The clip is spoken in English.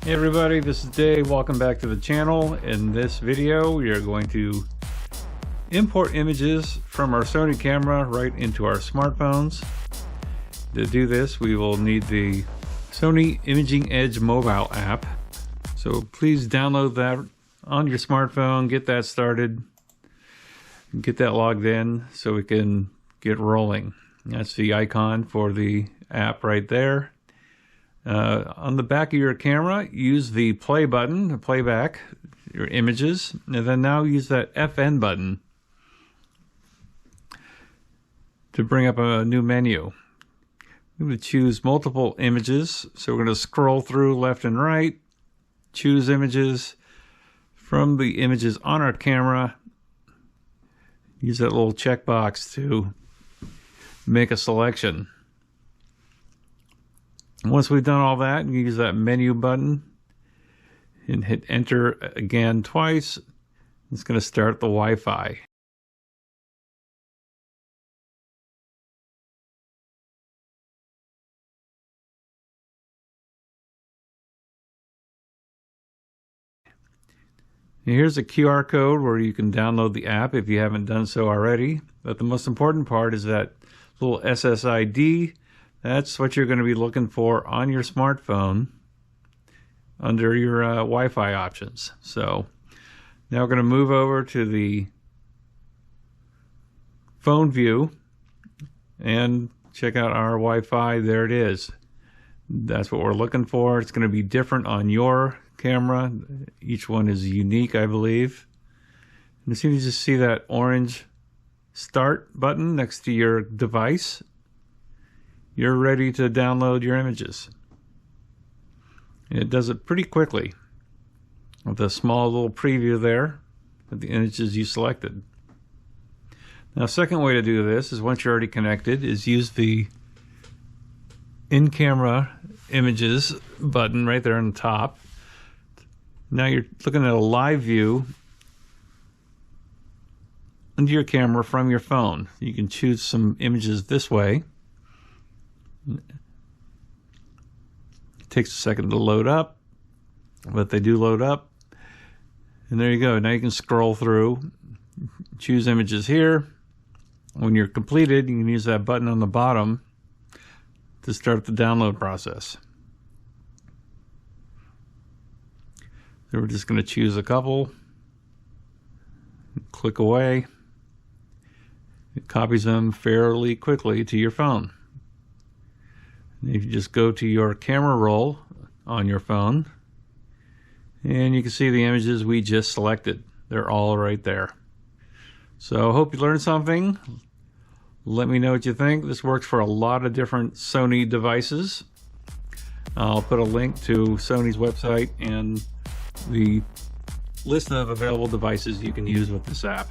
Hey everybody, this is Dave. Welcome back to the channel. In this video, we are going to import images from our Sony camera right into our smartphones. To do this, we will need the Sony Imaging Edge mobile app. So please download that on your smartphone, get that started, get that logged in so we can get rolling. That's the icon for the app right there. On the back of your camera, use the play button to play back your images, and then now use that FN button to bring up a new menu. I'm going to choose multiple images, so we're going to scroll through left and right, choose images from the images on our camera, use that little checkbox to make a selection. Once we've done all that, you use that menu button and hit enter again twice. It's going to start the Wi-Fi. Here's a QR code where you can download the app if you haven't done so already. But the most important part is that little SSID. That's what you're going to be looking for on your smartphone under your Wi-Fi options. So now we're going to move over to the phone view and check out our Wi-Fi. There it is. That's what we're looking for. It's going to be different on your camera. Each one is unique, I believe. And as soon as you see that orange start button next to your device, you're ready to download your images. And it does it pretty quickly with a small little preview there of the images you selected. Now, second way to do this is once you're already connected is use the in-camera images button right there on the top. Now you're looking at a live view into your camera from your phone. You can choose some images this way. It takes a second to load up, but they do load up. And there you go. Now you can scroll through, choose images here. When you're completed, you can use that button on the bottom to start the download process. So we're just going to choose a couple, click away. It copies them fairly quickly to your phone. You can just go to your camera roll on your phone, and you can see the images we just selected. They're all right there. So I hope you learned something. Let me know what you think. This works for a lot of different Sony devices. I'll put a link to Sony's website and the list of available devices you can use with this app.